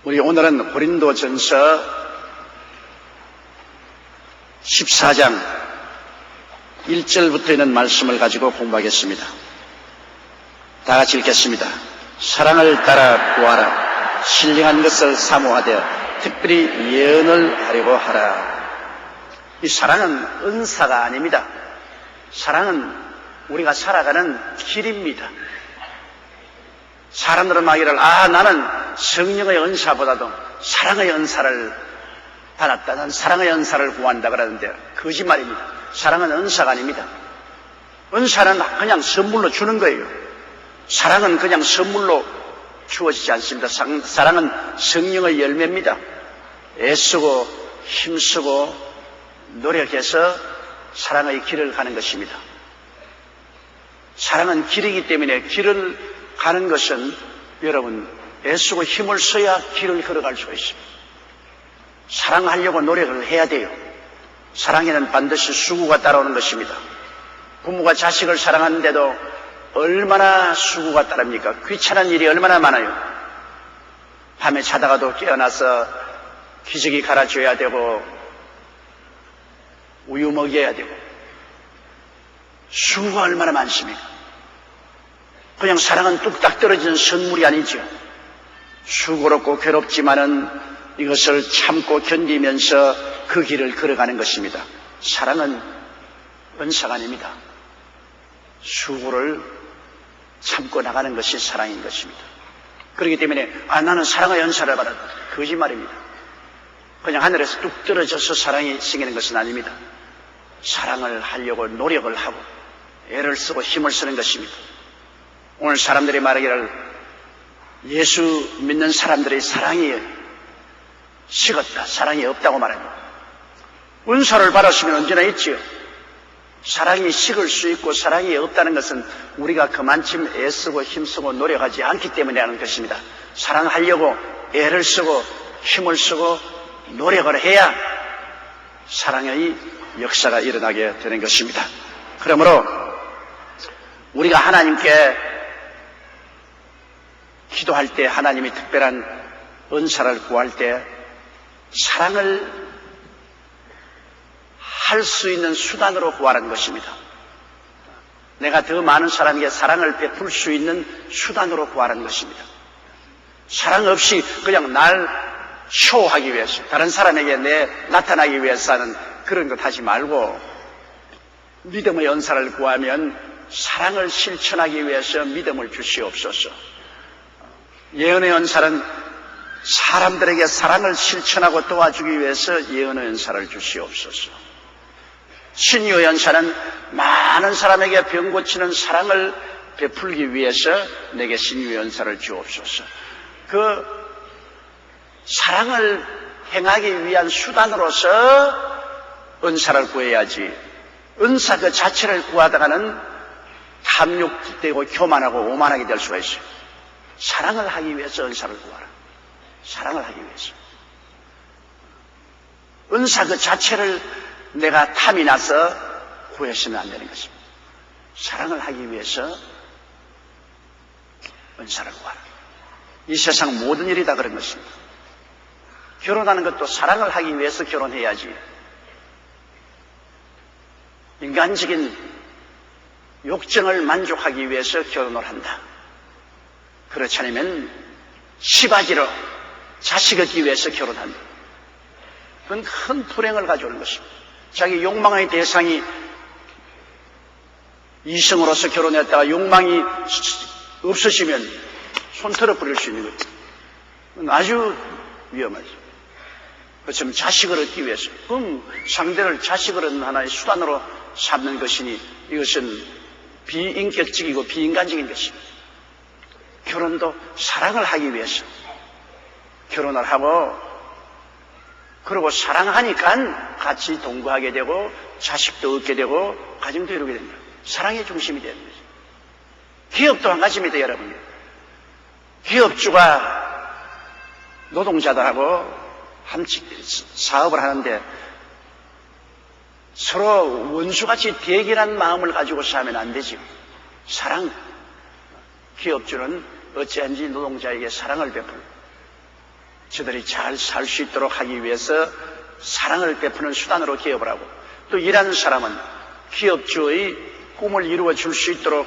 우리 오늘은 고린도전서 14장 1절부터 있는 말씀을 가지고 공부하겠습니다. 다 같이 읽겠습니다. 사랑을 따라 구하라. 신령한 것을 사모하되 특별히 예언을 하려고 하라. 이 사랑은 은사가 아닙니다. 사랑은 우리가 살아가는 길입니다. 사람들은 말하기를 나는 성령의 은사보다도 사랑의 은사를 받았다. 난 사랑의 은사를 구한다 그러는데 거짓말입니다. 사랑은 은사가 아닙니다. 은사는 그냥 선물로 주는 거예요. 사랑은 그냥 선물로 주어지지 않습니다. 사랑은 성령의 열매입니다. 애쓰고 힘쓰고 노력해서 사랑의 길을 가는 것입니다. 사랑은 길이기 때문에 길을 가는 것은 여러분 애쓰고 힘을 써야 길을 걸어갈 수가 있습니다. 사랑하려고 노력을 해야 돼요. 사랑에는 반드시 수고가 따라오는 것입니다. 부모가 자식을 사랑하는데도 얼마나 수고가 따릅니까? 귀찮은 일이 얼마나 많아요. 밤에 자다가도 깨어나서 기저귀 갈아줘야 되고 우유 먹여야 되고 수고가 얼마나 많습니까? 그냥 사랑은 뚝딱 떨어지는 선물이 아니죠. 수고롭고 괴롭지만은 이것을 참고 견디면서 그 길을 걸어가는 것입니다. 사랑은 은사가 아닙니다. 수고를 참고 나가는 것이 사랑인 것입니다. 그렇기 때문에 나는 사랑의 은사를 받았다. 거짓말입니다. 그냥 하늘에서 뚝 떨어져서 사랑이 생기는 것은 아닙니다. 사랑을 하려고 노력을 하고 애를 쓰고 힘을 쓰는 것입니다. 오늘 사람들이 말하기를 예수 믿는 사람들의 사랑이 식었다, 사랑이 없다고 말합니다. 은사를 받았으면 언제나 있지요. 사랑이 식을 수 있고 사랑이 없다는 것은 우리가 그만큼 애쓰고 힘쓰고 노력하지 않기 때문에 하는 것입니다. 사랑하려고 애를 쓰고 힘을 쓰고 노력을 해야 사랑의 역사가 일어나게 되는 것입니다. 그러므로 우리가 하나님께 기도할 때, 하나님이 특별한 은사를 구할 때 사랑을 할 수 있는 수단으로 구하라는 것입니다. 내가 더 많은 사람에게 사랑을 베풀 수 있는 수단으로 구하라는 것입니다. 사랑 없이 그냥 날 쇼하기 위해서, 다른 사람에게 나타나기 위해서 하는 그런 것 하지 말고 믿음의 은사를 구하면 사랑을 실천하기 위해서 믿음을 주시옵소서. 예언의 은사는 사람들에게 사랑을 실천하고 도와주기 위해서 예언의 은사를 주시옵소서. 신유의 은사는 많은 사람에게 병 고치는 사랑을 베풀기 위해서 내게 신유의 은사를 주옵소서. 그 사랑을 행하기 위한 수단으로서 은사를 구해야지, 은사 그 자체를 구하다가는 탐욕되고 교만하고 오만하게 될 수가 있어요. 사랑을 하기 위해서 은사를 구하라. 사랑을 하기 위해서. 은사 그 자체를 내가 탐이 나서 구했으면 안 되는 것입니다. 사랑을 하기 위해서 은사를 구하라. 이 세상 모든 일이 다 그런 것입니다. 결혼하는 것도 사랑을 하기 위해서 결혼해야지. 인간적인 욕정을 만족하기 위해서 결혼을 한다. 그렇지 않으면 시바지로 자식 얻기 위해서 결혼한다. 그건 큰 불행을 가져오는 것입니다. 자기 욕망의 대상이 이성으로서 결혼했다가 욕망이 없어지면 손털어 버릴 수 있는 거예요. 그건 아주 위험하죠. 그렇지만 자식을 얻기 위해서, 그럼 상대를 자식을 얻는 하나의 수단으로 삼는 것이니 이것은 비인격적이고 비인간적인 것입니다. 결혼도 사랑을 하기 위해서 결혼을 하고, 그리고 사랑하니까 같이 동거하게 되고 자식도 얻게 되고 가정도 이루게 됩니다. 사랑의 중심이 되는 거죠. 기업도 한 가지입니다, 여러분. 기업주가 노동자들하고 함께 사업을 하는데 서로 원수같이 대결한 마음을 가지고서 하면 안 되죠. 사랑. 기업주는 어찌한지 노동자에게 사랑을 베풀고, 저들이 잘 살 수 있도록 하기 위해서 사랑을 베푸는 수단으로 기업을 하고, 또 일하는 사람은 기업주의 꿈을 이루어 줄 수 있도록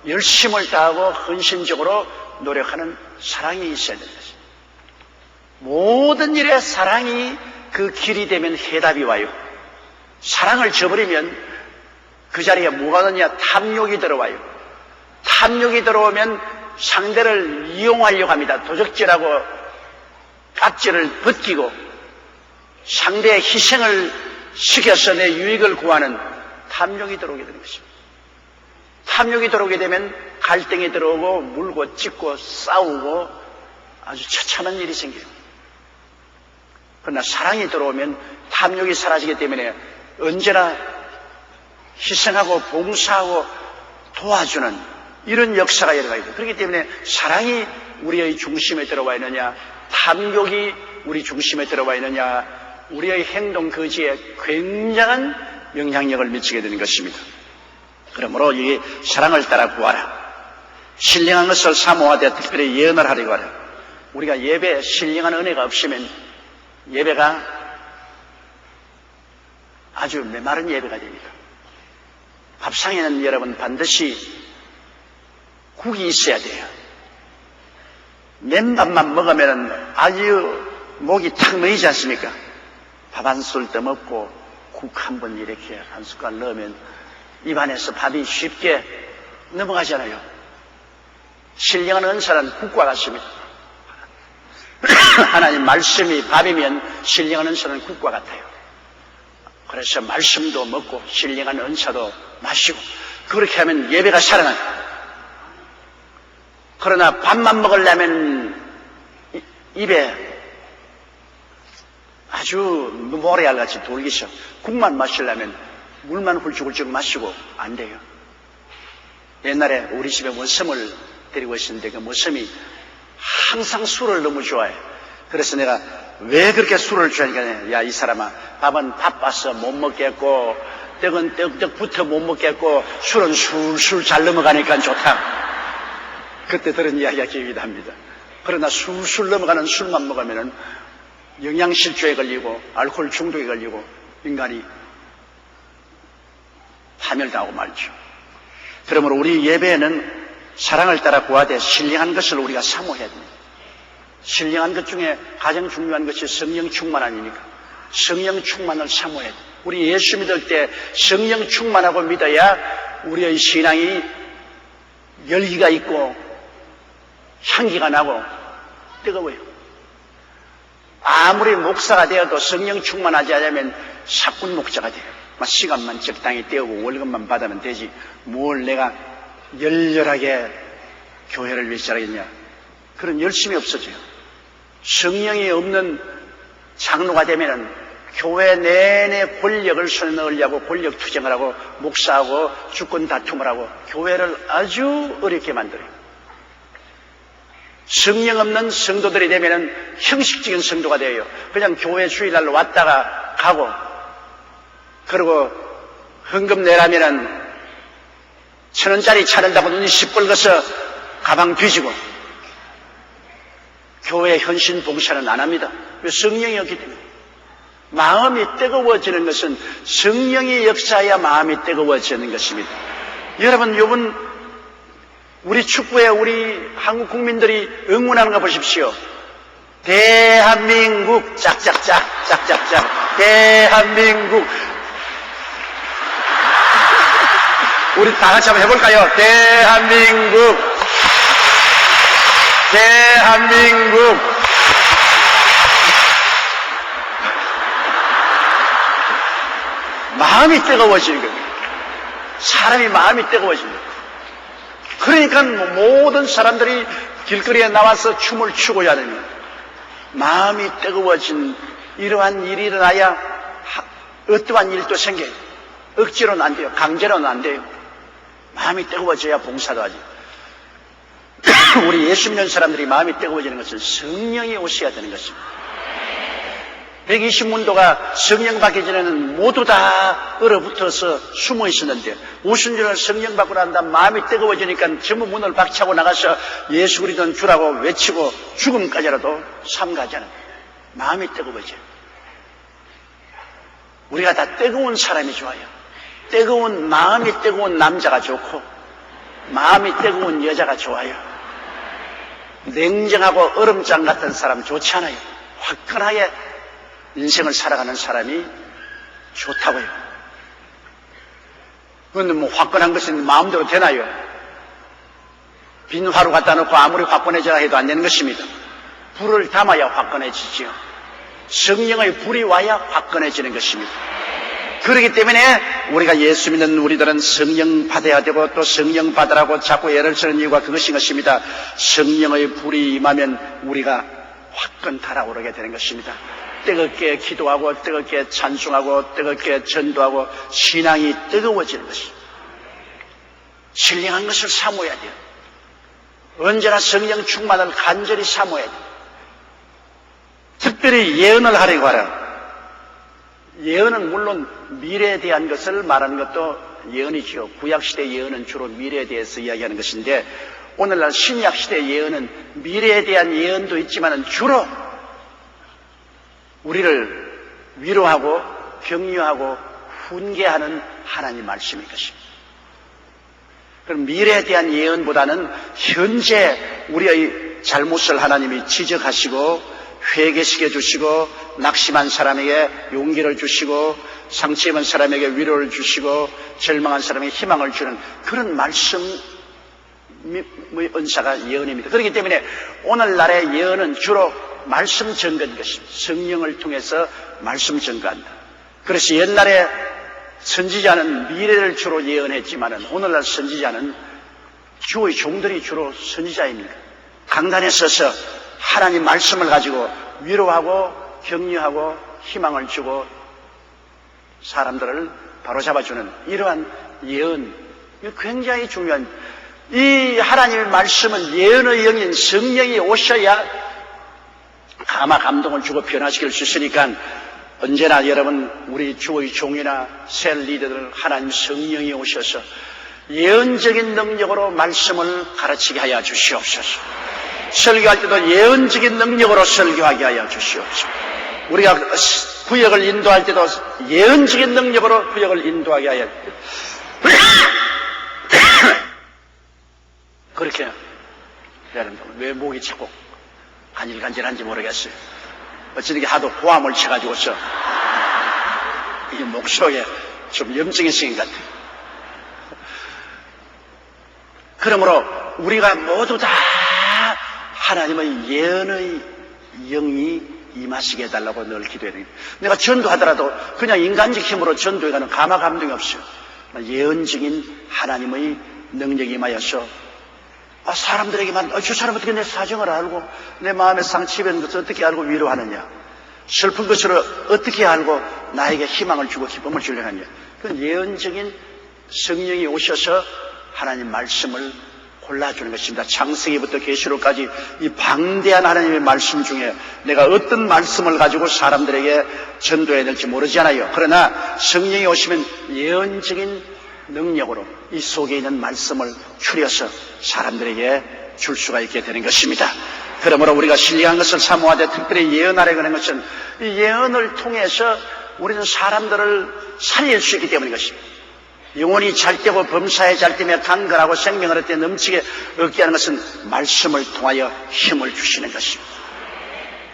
열심을 다하고 헌신적으로 노력하는 사랑이 있어야 되는 것입니다. 모든 일에 사랑이 그 길이 되면 해답이 와요. 사랑을 저버리면 그 자리에 뭐가 오느냐? 탐욕이 들어와요. 탐욕이 들어오면 상대를 이용하려고 합니다. 도적질하고 깍지를 벗기고 상대의 희생을 시켜서 내 유익을 구하는 탐욕이 들어오게 되는 것입니다. 탐욕이 들어오게 되면 갈등이 들어오고 물고 찢고 싸우고 아주 처참한 일이 생겨요. 그러나 사랑이 들어오면 탐욕이 사라지기 때문에 언제나 희생하고 봉사하고 도와주는 이런 역사가 일어나게 돼요. 그렇기 때문에 사랑이 우리의 중심에 들어와 있느냐, 탐욕이 우리 중심에 들어와 있느냐, 우리의 행동 거지에 굉장한 영향력을 미치게 되는 것입니다. 그러므로 이 사랑을 따라 구하라. 신령한 것을 사모하되 특별히 예언을 하려고 하라. 우리가 예배에 신령한 은혜가 없으면 예배가 아주 메마른 예배가 됩니다. 밥상에는 여러분 반드시 국이 있어야 돼요. 맨밥만 먹으면 아주 목이 탁 메이지 않습니까? 밥 한 술 더 먹고 국 한 번 이렇게 한 숟갈 넣으면 입안에서 밥이 쉽게 넘어가잖아요. 신령한 은사는 국과 같습니다. 하나님 말씀이 밥이면 신령한 은사는 국과 같아요. 그래서 말씀도 먹고 신령한 은사도 마시고 그렇게 하면 예배가 살아나요. 그러나 밥만 먹으려면 입에 아주 모래알같이 돌기셔. 국만 마시려면 물만 훌쩍훌쩍 마시고 안 돼요. 옛날에 우리 집에 머슴을 데리고 있었는데 그 머슴이 항상 술을 너무 좋아해. 그래서 내가 왜 그렇게 술을 좋아하니까, 야, 이 사람아, 밥은 바빠서 못 먹겠고 떡은 떡부터 못 먹겠고 술은 술술 잘 넘어가니까 좋다. 그때 들은 이야기가 기억이 납니다. 그러나 술술 넘어가는 술만 먹으면 영양실조에 걸리고 알코올 중독에 걸리고 인간이 파멸당하고 말죠. 그러므로 우리 예배에는 사랑을 따라 구하되 신령한 것을 우리가 사모해야 됩니다. 신령한 것 중에 가장 중요한 것이 성령 충만 아닙니까? 성령 충만을 사모해야 돼요. 우리 예수 믿을 때 성령 충만하고 믿어야 우리의 신앙이 열기가 있고 향기가 나고 뜨거워요. 아무리 목사가 되어도 성령 충만하지 않으면 사꾼 목자가 돼요. 시간만 적당히 때우고 월급만 받으면 되지 뭘 내가 열렬하게 교회를 위해서 하겠냐. 그런 열심이 없어져요. 성령이 없는 장로가 되면은 교회 내내 권력을 손에 넣으려고 권력 투쟁을 하고 목사하고 주권 다툼을 하고 교회를 아주 어렵게 만들어요. 성령 없는 성도들이 되면은 형식적인 성도가 돼요. 그냥 교회 주일날로 왔다가 가고, 그리고 헌금 내라면은 1,000원짜리 차는다고 눈이 시뻘겋어 가방 뒤지고, 교회 헌신 봉사는 안 합니다. 왜? 성령이 없기 때문에. 마음이 뜨거워지는 것은 성령의 역사야 마음이 뜨거워지는 것입니다. 여러분, 요번 우리 축구에 우리 한국 국민들이 응원하는 거 보십시오. 대한민국 짝짝짝 짝짝짝 대한민국. 우리 다 같이 한번 해볼까요? 대한민국 대한민국. 마음이 뜨거워지는 겁니다. 사람이 마음이 뜨거워집니다. 그러니까 모든 사람들이 길거리에 나와서 춤을 추고 해야 됩니다. 마음이 뜨거워진 이러한 일이 일어나야 어떠한 일도 생겨요. 억지로는 안 돼요. 강제로는 안 돼요. 마음이 뜨거워져야 봉사도 하지. 우리 예수 믿는 사람들이 마음이 뜨거워지는 것은 성령이 오셔야 되는 것입니다. 120문도가 성령 받기 전에는 모두 다 얼어붙어서 숨어 있었는데 오순절날 성령 받고 난 다음 마음이 뜨거워지니까 전부 문을 박차고 나가서 예수 그리스도는 주라고 외치고 죽음까지라도 삼가하잖아요. 마음이 뜨거워져요. 우리가 다 뜨거운 사람이 좋아요. 뜨거운, 마음이 뜨거운 남자가 좋고 마음이 뜨거운 여자가 좋아요. 냉정하고 얼음장 같은 사람 좋지 않아요. 화끈하게 인생을 살아가는 사람이 좋다고요. 그런데 뭐 화끈한 것은 마음대로 되나요? 빈 화로 갖다 놓고 아무리 화끈해져라 해도 안 되는 것입니다. 불을 담아야 화끈해지지요. 성령의 불이 와야 화끈해지는 것입니다. 그렇기 때문에 우리가 예수 믿는 우리들은 성령 받아야 되고 또 성령 받으라고 자꾸 애를 쓰는 이유가 그것인 것입니다. 성령의 불이 임하면 우리가 화끈 달아오르게 되는 것입니다. 뜨겁게 기도하고 뜨겁게 찬송하고 뜨겁게 전도하고 신앙이 뜨거워지는 것입니다. 신령한 것을 사모해야 돼요. 언제나 성령 충만을 간절히 사모해야 돼요. 특별히 예언을 하려고 하라. 예언은 물론 미래에 대한 것을 말하는 것도 예언이지요. 구약시대 예언은 주로 미래에 대해서 이야기하는 것인데 오늘날 신약시대 예언은 미래에 대한 예언도 있지만 주로 우리를 위로하고 격려하고 훈계하는 하나님 말씀인 것입니다. 그럼 미래에 대한 예언보다는 현재 우리의 잘못을 하나님이 지적하시고 회개시켜 주시고 낙심한 사람에게 용기를 주시고 상처 입은 사람에게 위로를 주시고 절망한 사람에게 희망을 주는 그런 말씀의 은사가 예언입니다. 그렇기 때문에 오늘날의 예언은 주로 말씀 증거인 것입니다. 성령을 통해서 말씀 증거한다. 그래서 옛날에 선지자는 미래를 주로 예언했지만 오늘날 선지자는 주의 종들이 주로 선지자입니다. 강단에 서서 하나님 말씀을 가지고 위로하고 격려하고 희망을 주고 사람들을 바로잡아주는 이러한 예언, 굉장히 중요한 이 하나님의 말씀은 예언의 영인 성령이 오셔야 감화 감동을 주고 변화시킬 수 있으니까 언제나 여러분 우리 주의 종이나 새 리더들 하나님 성령이 오셔서 예언적인 능력으로 말씀을 가르치게 하여 주시옵소서. 설교할 때도 예언적인 능력으로 설교하게 하여 주시옵소서. 우리가 구역을 인도할 때도 예언적인 능력으로 구역을 인도하게 하여 그렇게 여러분들 왜 목이 자꾸 간질간질한지 모르겠어요. 어찌되게 하도 호함을 쳐가지고서 이게 목소리에 좀 염증이 생긴 것 같아요. 그러므로 우리가 모두 다 하나님의 예언의 영이 임하시게 해달라고 늘 기도해야 됩니다. 내가 전도하더라도 그냥 인간적 힘으로 전도해가는 감화 감동이 없어요. 예언적인 하나님의 능력이 임하여서 사람들에게만 저 사람 어떻게 내 사정을 알고 내 마음에 상처 입은 것을 어떻게 알고 위로하느냐, 슬픈 것을 어떻게 알고 나에게 희망을 주고 기쁨을 주려고 하느냐. 그건 예언적인 성령이 오셔서 하나님 말씀을 골라주는 것입니다. 창세기부터 계시록까지 이 방대한 하나님의 말씀 중에 내가 어떤 말씀을 가지고 사람들에게 전도해야 될지 모르지 않아요. 그러나 성령이 오시면 예언적인 능력으로 이 속에 있는 말씀을 추려서 사람들에게 줄 수가 있게 되는 것입니다. 그러므로 우리가 신령한 것을 사모하되 특별히 예언하려고 하는 것은 이 예언을 통해서 우리는 사람들을 살릴 수 있기 때문인 것입니다. 영혼이 잘되고 범사에 잘되며 강건하고 생명을 얻게 넘치게 얻게 하는 것은 말씀을 통하여 힘을 주시는 것입니다.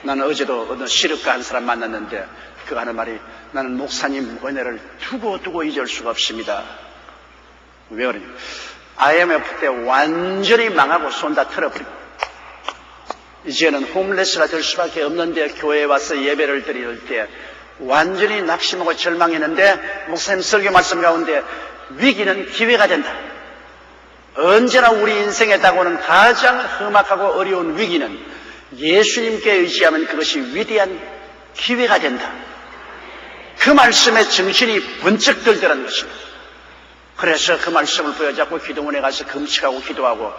나는 어제도 어떤 시력가 한 사람 만났는데 그가 하는 말이 나는 목사님 은혜를 두고 잊을 수가 없습니다. 왜 그러냐? IMF 때 완전히 망하고 손 다 털어버리고 이제는 홈레스가 될 수밖에 없는데 교회에 와서 예배를 드릴 때 완전히 낙심하고 절망했는데 목사님 설교 말씀 가운데 위기는 기회가 된다. 언제나 우리 인생에 다가오는 가장 험악하고 어려운 위기는 예수님께 의지하면 그것이 위대한 기회가 된다. 그 말씀에 정신이 번쩍 들더라는 것입니다. 그래서 그 말씀을 부여잡고 기도원에 가서 금식하고 기도하고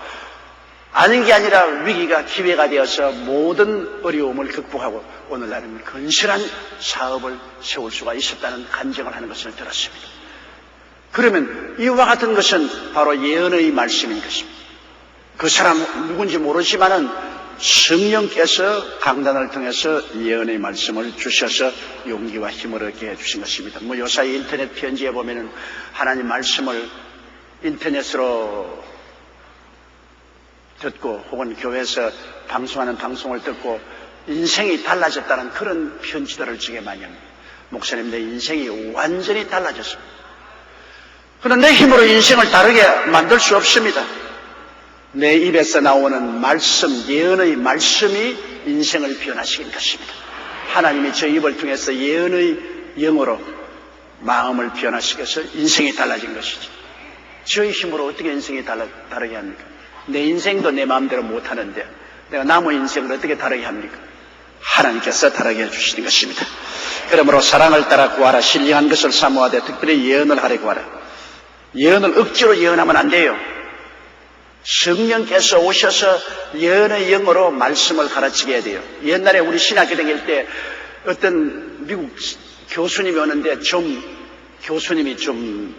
아닌 게 아니라 위기가 기회가 되어서 모든 어려움을 극복하고 오늘날은 건실한 사업을 세울 수가 있었다는 간증을 하는 것을 들었습니다. 그러면 이와 같은 것은 바로 예언의 말씀인 것입니다. 그 사람 누군지 모르지만은 성령께서 강단을 통해서 예언의 말씀을 주셔서 용기와 힘을 얻게 해주신 것입니다. 요사이 인터넷 편지에 보면은 하나님 말씀을 인터넷으로 듣고 혹은 교회에서 방송하는 방송을 듣고 인생이 달라졌다는 그런 편지들을 주게 많이 합니다. 목사님, 내 인생이 완전히 달라졌습니다. 그런데 내 힘으로 인생을 다르게 만들 수 없습니다. 내 입에서 나오는 말씀, 예언의 말씀이 인생을 변화시킨 것입니다. 하나님이 저 입을 통해서 예언의 영으로 마음을 변화시켜서 인생이 달라진 것이죠. 저의 힘으로 어떻게 인생이 다르게 합니까? 내 인생도 내 마음대로 못하는데 내가 남의 인생을 어떻게 다르게 합니까? 하나님께서 다르게 해주시는 것입니다. 그러므로 사랑을 따라 구하라. 신령한 것을 사모하되 특별히 예언을 하려 구하라. 예언을 억지로 예언하면 안 돼요. 성령께서 오셔서 예언의 영으로 말씀을 가르치게 해야 돼요. 옛날에 우리 신학교 다닐 때 어떤 미국 교수님이 오는데 교수님이 좀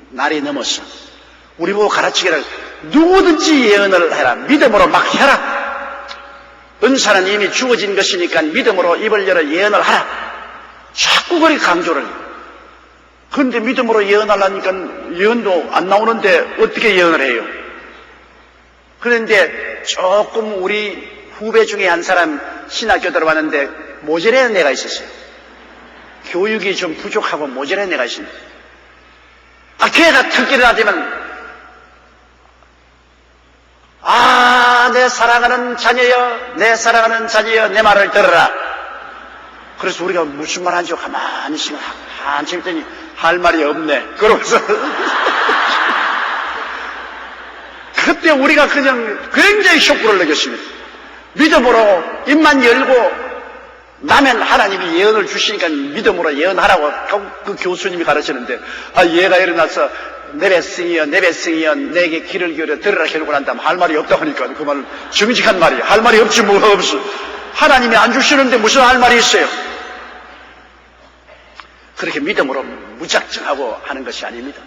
날이 넘었어. 우리 보고 가르치기를 누구든지 예언을 해라. 믿음으로 막 해라. 은사는 이미 주어진 것이니까 믿음으로 입을 열어 예언을 하라. 자꾸 그렇게 강조를 해요. 그런데 믿음으로 예언하려니까 예언도 안 나오는데 어떻게 예언을 해요? 그런데 조금 우리 후배 중에 한 사람 신학교 들어왔는데 모자라는 애가 있었어요. 교육이 좀 부족하고 모자라는 애가 있습니다. 걔가 특기를 하자면 내 사랑하는 자녀여, 내 사랑하는 자녀여, 내 말을 들어라. 그래서 우리가 무슨 말 하는지 가만히 있으면 한참 있더니 할 말이 없네. 그러면서 그때 우리가 그냥 굉장히 쇼크를 느꼈습니다. 믿음으로 입만 열고 나면 하나님이 예언을 주시니까 믿음으로 예언하라고 그 교수님이 가르치는데 얘가 일어나서 내 백성이여 내 백성이여 내게 귀를 기울여 들으라 결국 한 다음 할 말이 없다고 하니까 그 말은 정직한 말이에요. 할 말이 없지 뭐가 없어. 하나님이 안 주시는데 무슨 할 말이 있어요. 그렇게 믿음으로 무작정하고 하는 것이 아닙니다.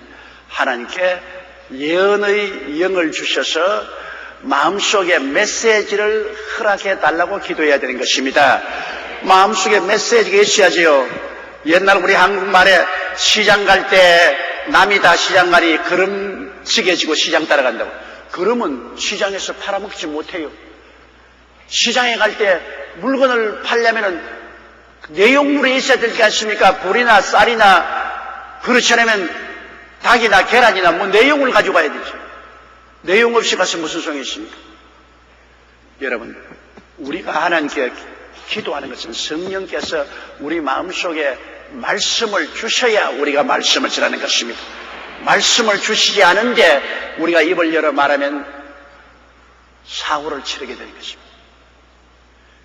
하나님께 예언의 영을 주셔서 마음속에 메시지를 허락해 달라고 기도해야 되는 것입니다. 마음속에 메시지가 있어야지요. 옛날 우리 한국말에 시장 갈 때 남이 다 시장 가니 걸음지게 지고 시장 따라간다고. 그러면 시장에서 팔아먹지 못해요. 시장에 갈 때 물건을 팔려면은 내용물이 있어야 될 게 아닙니까? 불이나 쌀이나 그렇지 않으면 닭이나 계란이나 내용을 가지고 가야 되죠. 내용 없이 가서 무슨 소용이 있습니까? 여러분, 우리가 하나님께 기도하는 것은 성령께서 우리 마음속에 말씀을 주셔야 우리가 말씀을 전하는 것입니다. 말씀을 주시지 않은데 우리가 입을 열어 말하면 사고를 치르게 되는 것입니다.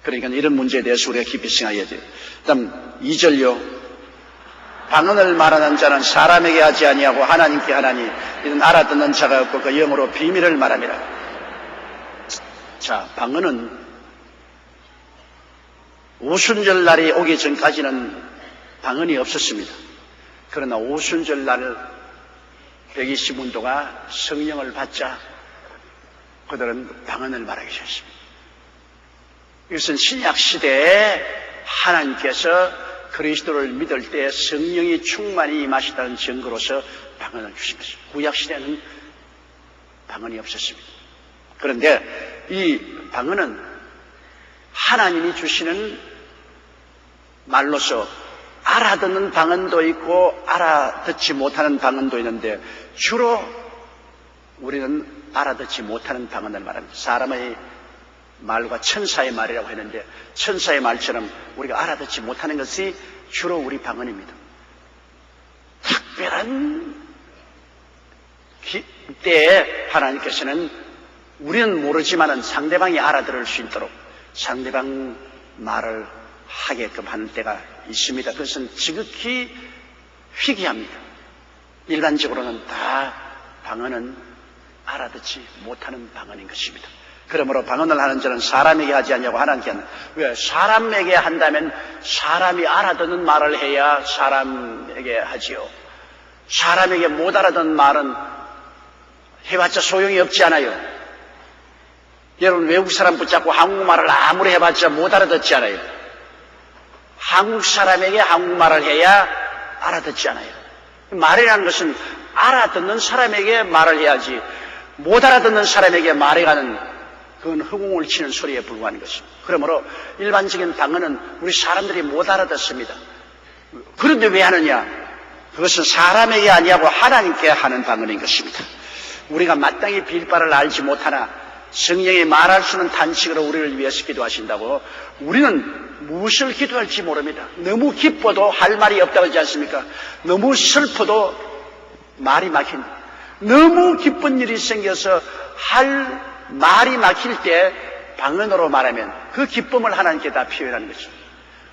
그러니까 이런 문제에 대해서 우리가 깊이 생각해야 돼요. 다음 2절요. 방언을 말하는 자는 사람에게 하지 아니하고 하나님께 하나니 이는 알아듣는 자가 없고 그 영으로 비밀을 말함이라. 자, 방언은 오순절 날이 오기 전까지는 방언이 없었습니다. 그러나 오순절 날 120문도가 성령을 받자 그들은 방언을 말하기 시작했습니다. 이것은 신약 시대에 하나님께서 그리스도를 믿을 때 성령이 충만히 임하시다는 증거로서 방언을 주신 것입니다. 구약 시대는 방언이 없었습니다. 그런데 이 방언은 하나님이 주시는 말로서 알아듣는 방언도 있고 알아듣지 못하는 방언도 있는데 주로 우리는 알아듣지 못하는 방언을 말합니다. 사람의 말과 천사의 말이라고 했는데 천사의 말처럼 우리가 알아듣지 못하는 것이 주로 우리 방언입니다. 특별한 때에 하나님께서는 우리는 모르지만은 상대방이 알아들을 수 있도록 상대방 말을 하게끔 하는 때가 있습니다. 그것은 지극히 희귀합니다. 일반적으로는 다 방언은 알아듣지 못하는 방언인 것입니다. 그러므로 방언을 하는 자는 사람에게 하지 않냐고 하나님께 하는. 왜? 사람에게 한다면 사람이 알아듣는 말을 해야 사람에게 하지요. 사람에게 못 알아듣는 말은 해봤자 소용이 없지 않아요. 여러분, 외국 사람 붙잡고 한국말을 아무리 해봤자 못 알아듣지 않아요. 한국 사람에게 한국말을 해야 알아듣지 않아요. 말이라는 것은 알아듣는 사람에게 말을 해야지, 못 알아듣는 사람에게 말해가는 그건 허공을 치는 소리에 불과한 것입니다. 그러므로 일반적인 방언은 우리 사람들이 못 알아듣습니다. 그런데 왜 하느냐? 그것은 사람에게 아니하고 하나님께 하는 방언인 것입니다. 우리가 마땅히 빌 바를 알지 못하나 성령이 말할 수 있는 단식으로 우리를 위해서 기도하신다고. 우리는 무엇을 기도할지 모릅니다. 너무 기뻐도 할 말이 없다고 하지 않습니까? 너무 슬퍼도 말이 막힌, 너무 기쁜 일이 생겨서 할 말이 막힐 때 방언으로 말하면 그 기쁨을 하나님께 다 표현하는 것입니다.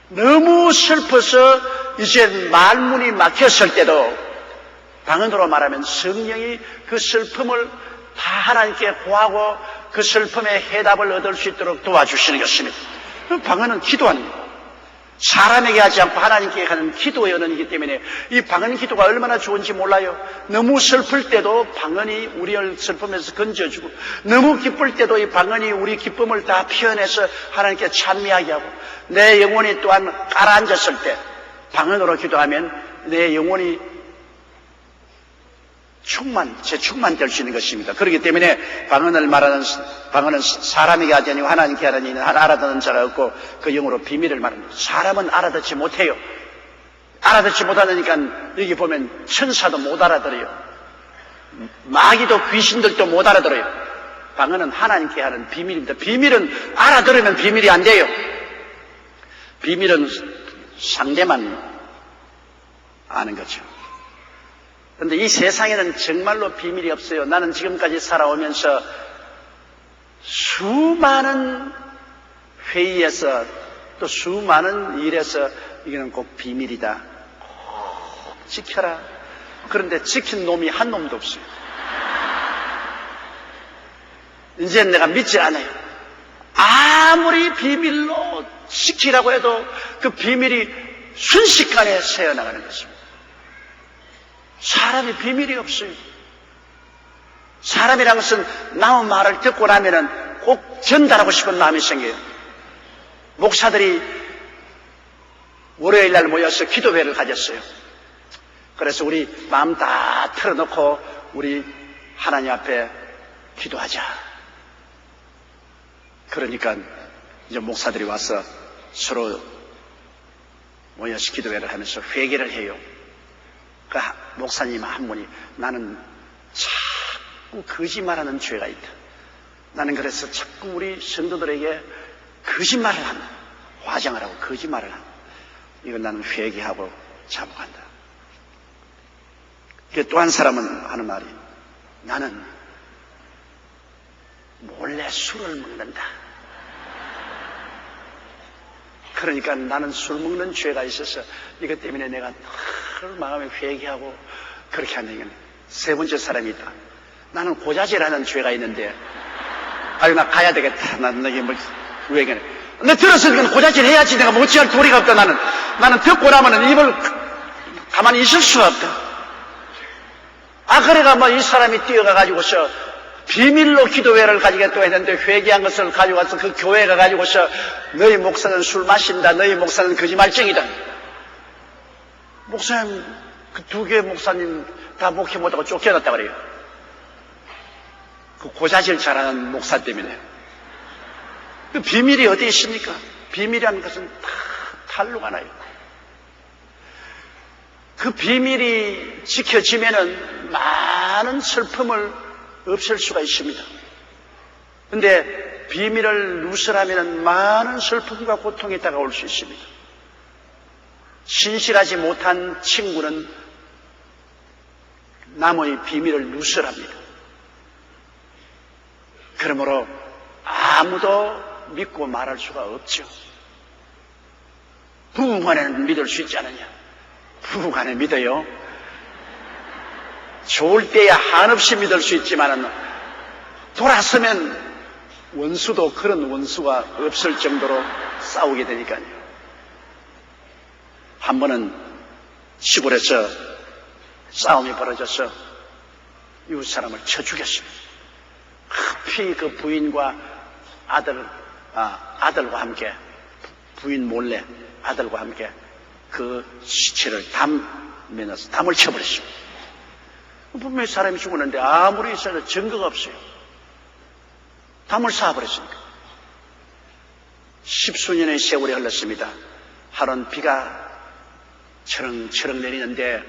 너무 슬퍼서 이제 말문이 막혔을 때도 방언으로 말하면 성령이 그 슬픔을 다 하나님께 구하고 그 슬픔의 해답을 얻을 수 있도록 도와주시는 것입니다. 방언은 기도하는 거예요. 사람에게 하지 않고 하나님께 하는 기도의 언어이기 때문에 이 방언 기도가 얼마나 좋은지 몰라요. 너무 슬플 때도 방언이 우리를 슬픔에서 건져주고, 너무 기쁠 때도 이 방언이 우리 기쁨을 다 표현해서 하나님께 찬미하게 하고, 내 영혼이 또한 가라앉았을 때 방언으로 기도하면 내 영혼이 재충만될 수 있는 것입니다. 그렇기 때문에 방언은 사람에게 하지 아니고 하나님께 하는 이는 알아듣는 자가 없고 그 영으로 비밀을 말합니다. 사람은 알아듣지 못해요. 알아듣지 못하니까 여기 보면 천사도 못 알아들어요. 마귀도 귀신들도 못 알아들어요. 방언은 하나님께 하는 비밀입니다. 비밀은 알아들으면 비밀이 안 돼요. 비밀은 상대만 아는 거죠. 그런데 이 세상에는 정말로 비밀이 없어요. 나는 지금까지 살아오면서 수많은 회의에서 또 수많은 일에서 이거는 꼭 비밀이다, 꼭 지켜라. 그런데 지킨 놈이 한 놈도 없어요. 이제 내가 믿지 않아요. 아무리 비밀로 지키라고 해도 그 비밀이 순식간에 새어나가는 것입니다. 사람이 비밀이 없어요. 사람이란 것은 남의 말을 듣고 나면은 꼭 전달하고 싶은 마음이 생겨요. 목사들이 월요일 날 모여서 기도회를 가졌어요. 그래서 우리 마음 다 털어놓고 우리 하나님 앞에 기도하자. 그러니까 이제 목사들이 와서 서로 모여서 기도회를 하면서 회개를 해요. 그 목사님 한 분이, 나는 자꾸 거짓말하는 죄가 있다. 나는 그래서 자꾸 우리 성도들에게 거짓말을 한다. 화장을 하고 거짓말을 한다. 이건 나는 회개하고 자복한다. 또 한 사람은 하는 말이, 나는 몰래 술을 먹는다. 그러니까 나는 술 먹는 죄가 있어서 이것 때문에 내가 늘 마음에 회개하고 그렇게 하는 얘기는. 세 번째 사람이 있다. 나는 고자질하는 죄가 있는데, 아유, 나 가야 되겠다. 난 이게 뭐, 왜 그래. 내 들었으니까 고자질 해야지. 내가 뭐 어찌할 도리가 없다. 나는 듣고 나면은 입을 가만히 있을 수가 없다. 그래가 뭐 이 사람이 뛰어가가지고서 비밀로 기도회를 가지겠다고 했는데 회개한 것을 가져가서 그 교회가 가지고서 너희 목사는 술 마신다. 너희 목사는 거짓말쟁이다. 목사님, 그 두 개의 목사님 다 목회 못하고 쫓겨났다 그래요. 그 고자질 잘하는 목사 때문에. 그 비밀이 어디 있습니까? 비밀이라는 것은 다 탄로가 나요. 그 비밀이 지켜지면은 많은 슬픔을 없앨 수가 있습니다. 그런데 비밀을 누설하면은 많은 슬픔과 고통이 다가올 수 있습니다. 신실하지 못한 친구는 남의 비밀을 누설합니다. 그러므로 아무도 믿고 말할 수가 없죠. 부부간에는 믿을 수 있지 않느냐? 부부간에 믿어요. 좋을 때야 한없이 믿을 수 있지만은 돌아서면 원수도 그런 원수가 없을 정도로 싸우게 되니까요. 한 번은 시골에서 싸움이 벌어져서 이웃 사람을 쳐 죽였습니다. 급히 그 부인과 아들과 함께, 부인 몰래 아들과 함께 그 시체를 담을 쳐버렸습니다. 분명히 사람이 죽었는데 아무리 있어도 증거가 없어요. 담을 쌓아버렸으니까. 10수년의 세월이 흘렀습니다. 하루는 비가 철렁철렁 내리는데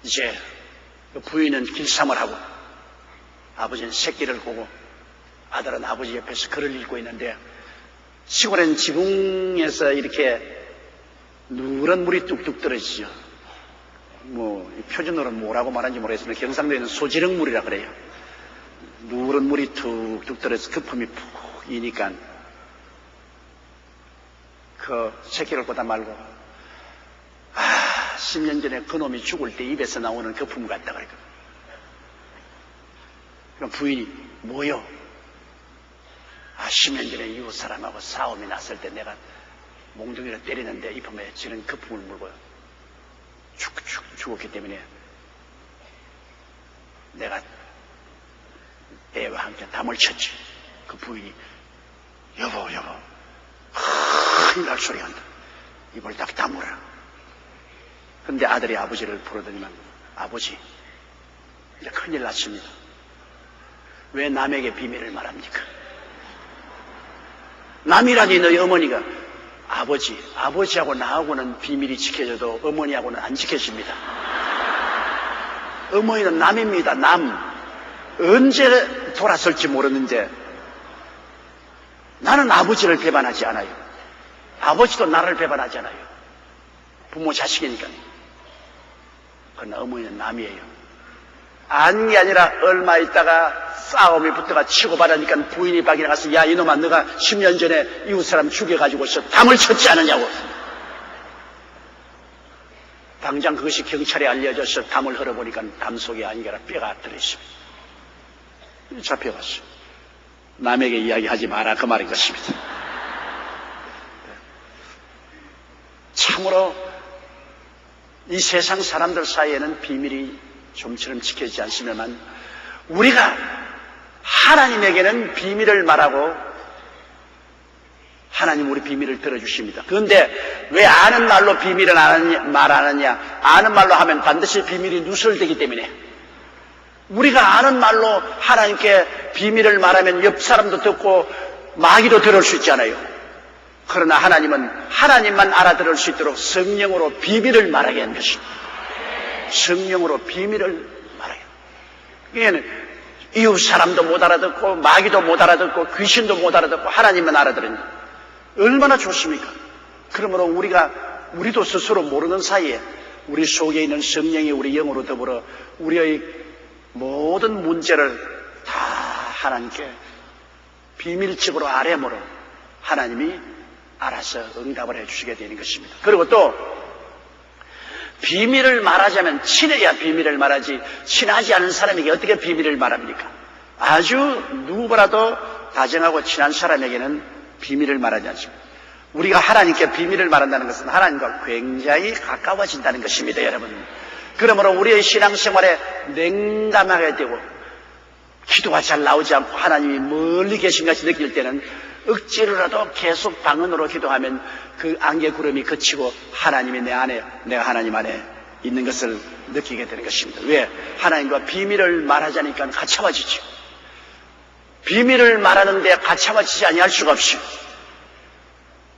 이제 부인은 길쌈을 하고 아버지는 새끼를 보고 아들은 아버지 옆에서 글을 읽고 있는데 시골엔 지붕에서 이렇게 누런 물이 뚝뚝 떨어지죠. 표준어로 뭐라고 말하는지 모르겠습니다. 경상도에는 소지렁물이라 그래요. 누런 물이 툭툭 떨어져서 거품이 푹 이니까 그 새끼를 보다 말고 10년 전에 그놈이 죽을 때 입에서 나오는 거품 같다 그랬거든. 그럼 부인이 뭐요? 10년 전에 이웃 사람하고 싸움이 났을 때 내가 몽둥이로 때리는데 이품에 지는 거품을 물고 죽었기 때문에 내가 애와 함께 담을 쳤지. 그 부인이 여보 큰일 날 소리 한다. 입을 딱 다물어. 근데 아들이 아버지를 부르더니만 아버지 이제 큰일 났습니다. 왜 남에게 비밀을 말합니까? 남이라니 너희 어머니가 아버지하고 나하고는 비밀이 지켜져도 어머니하고는 안 지켜집니다. 어머니는 남입니다. 남. 언제 돌아설지 모르는데 나는 아버지를 배반하지 않아요. 아버지도 나를 배반하지 않아요. 부모 자식이니까. 그러나 어머니는 남이에요. 아는 게 아니라 얼마 있다가 싸움이 붙어가 치고받으니까 부인이 밖에 나가서 야 이놈아 너가 10년 전에 이웃 사람 죽여가지고서 담을 쳤지 않느냐고. 당장 그것이 경찰에 알려져서 담을 흘러보니까 담 속에 아니라 뼈가 들어있습니다. 잡혀갔어요. 남에게 이야기하지 마라 그 말인 것입니다. 참으로 이 세상 사람들 사이에는 비밀이 좀처럼 지켜지지 않으면 우리가 하나님에게는 비밀을 말하고 하나님 우리 비밀을 들어주십니다. 그런데 왜 아는 말로 비밀을 말하느냐? 아는 말로 하면 반드시 비밀이 누설되기 때문에 우리가 아는 말로 하나님께 비밀을 말하면 옆 사람도 듣고 마귀도 들을 수 있잖아요. 그러나 하나님은 하나님만 알아들을 수 있도록 성령으로 비밀을 말하게 한 것입니다. 성령으로 비밀을 말하게. 그러니까 이웃 사람도 못 알아듣고 마귀도 못 알아듣고 귀신도 못 알아듣고 하나님만 알아들으니 얼마나 좋습니까? 그러므로 우리도 스스로 모르는 사이에 우리 속에 있는 성령이 우리 영으로 더불어 우리의 모든 문제를 다 하나님께 비밀적으로 아뢰므로 하나님이 알아서 응답을 해주시게 되는 것입니다. 그리고 또 비밀을 말하자면 친해야 비밀을 말하지 친하지 않은 사람에게 어떻게 비밀을 말합니까? 아주 누구보다도 다정하고 친한 사람에게는 비밀을 말하지 않습니다. 우리가 하나님께 비밀을 말한다는 것은 하나님과 굉장히 가까워진다는 것입니다, 여러분. 그러므로 우리의 신앙생활에 냉담하게 되고 기도가 잘 나오지 않고 하나님이 멀리 계신 것이 느낄 때는 억지로라도 계속 방언으로 기도하면 그 안개 구름이 그치고 하나님이 내 안에, 내가 하나님 안에 있는 것을 느끼게 되는 것입니다. 왜? 하나님과 비밀을 말하자니까 가차워지죠. 비밀을 말하는데 가차워지지 아니할 수가 없어요.